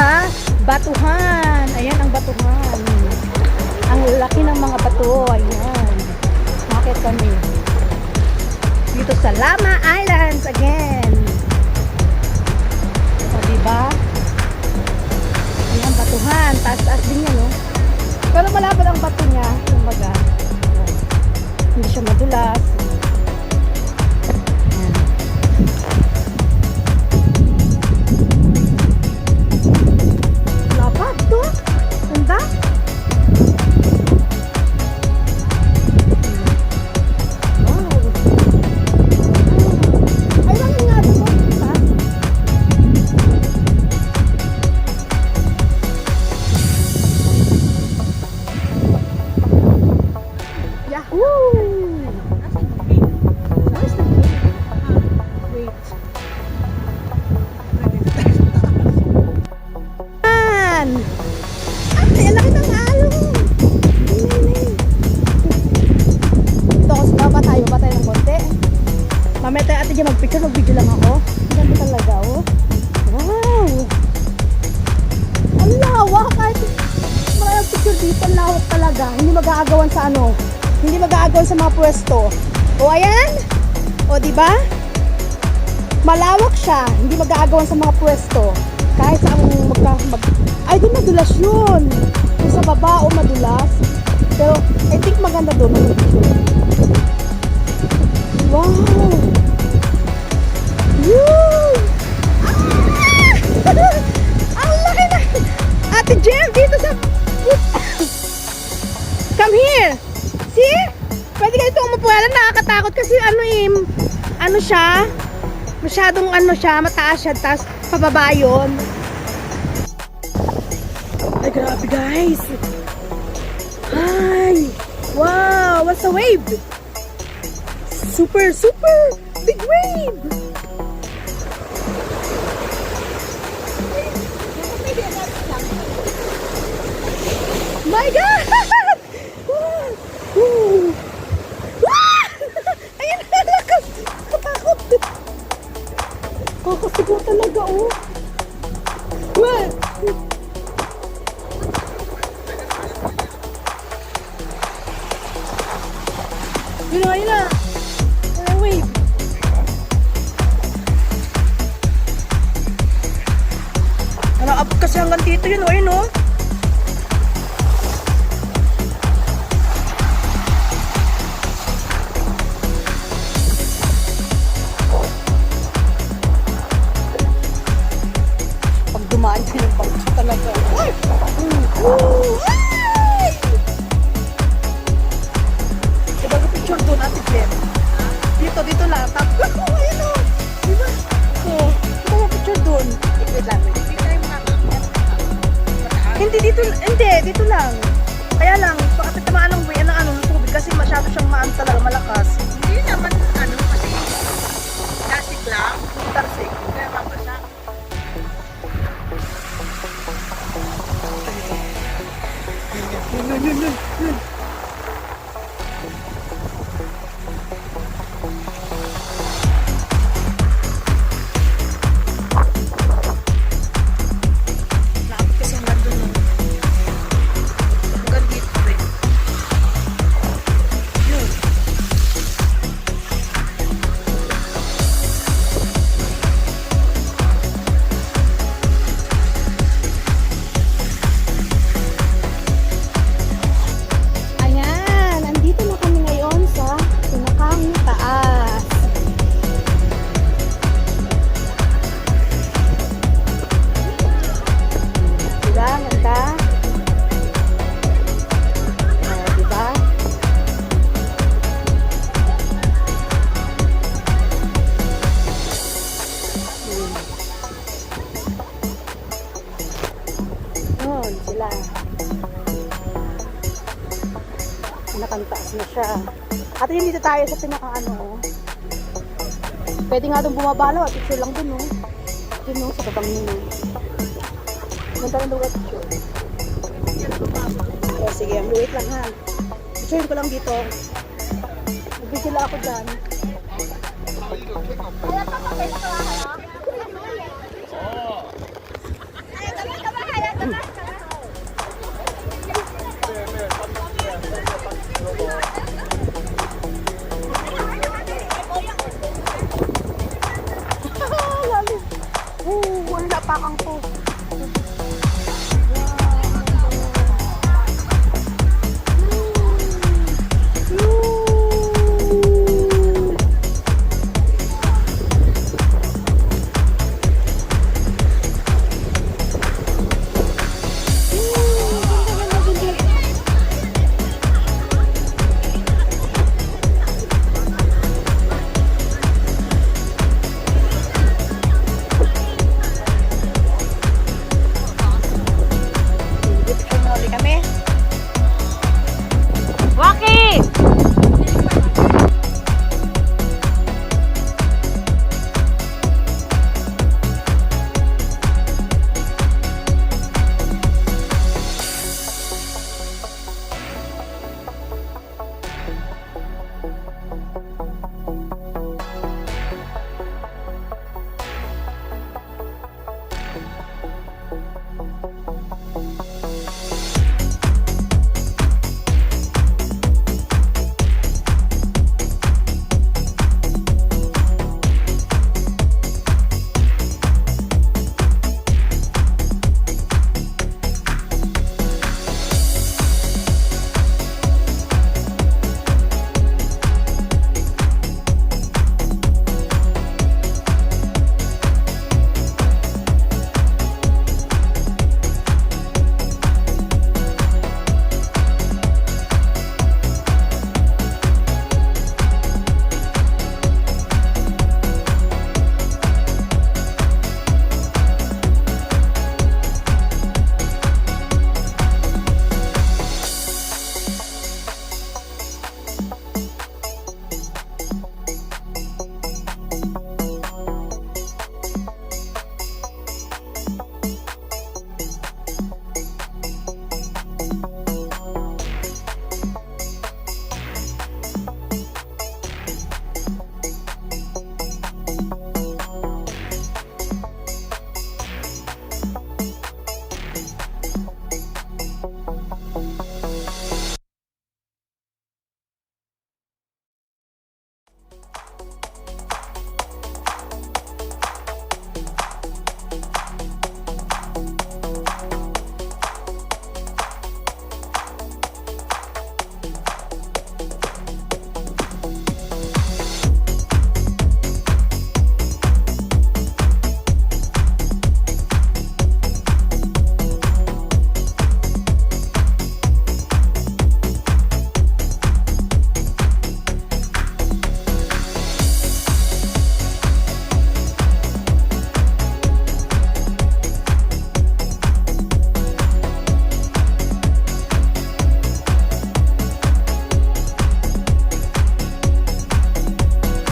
sa Batohan. Ayan ang Batohan. Ang laki ng mga bato. Ayan. Bakit kami? Dito sa Lama Islands again. O, diba? Ayan, Batohan. Taas-taas din yan, no? Pero malapad ang bato niya. Kumbaga. Hindi siya madulas. Lapad to. Ganda. Wow. Ay, lang nga ito. Ha? Yahoo! Ay, ang laki ng alon. Ito, kasi ba tayo ng konti. Mamaya tayo ate dyan mag-picture, mag-video lang ako. Ang ganda talaga, oh. Wow! Ang lawak, kahit maraming picture dito, ang lawak talaga. Hindi mag-aagawan sa ano, hindi mag-aagawan sa mga pwesto. O, ayan. O, diba? Malawak siya, hindi mag-aagawan sa mga pwesto. Kahit sa ay, doon madulas yun. Kung sa baba o madulas. Pero, I think maganda doon. Wow! Woo! Ah! Ang laki na! Ate Jem, dito sa... Come here! See? Pwede ka dito umupualan. Nakakatakot kasi ano siya? Masyadong siya, mataas siya. Tapos, pababa yun. Ay, grabe guys! Ay! Wow! What's the wave? Super, super big wave! My God! Ayan na, lakas! Katakot! Kakasigaw talaga, oh! What? Yun na. Wait. Up kasi hanggang dito yun, ayun, oh. Pag dumaan ka ng bangka talaga. Ay! Ay! Diba ka picture doon, Ate Jen? Dito lang. Tapos, ayun, oh. Diba? Oh, diba ka picture doon? Wait lang. Hindi, dito lang. Kaya lang, bakit tamaan ng buhay ng tubig kasi masyado siyang talaga malakas. Hindi naman kasi plastic lang. Tarsik. Kaya mapasa. Yun. Nakapit kasi hanggang dun, no? Hanggang dito, eh. Yun. Ayan, nandito na kami ngayon sa pinakang taas. Diba? Ganda? Diba? Yun sila. Pinakantaas na siya. At yun dito tayo sa pinaka pwede nga doon bumabalaw at picture lang doon, no? Yun, no? Sa babang nyo. Ganda lang doon at picture. O, sige, wait lang, ha? Picture ko lang dito. Mag-video lang ako dyan. Kaya pa, kapay na kawa kayo? Oo. Ay, kami. Mm.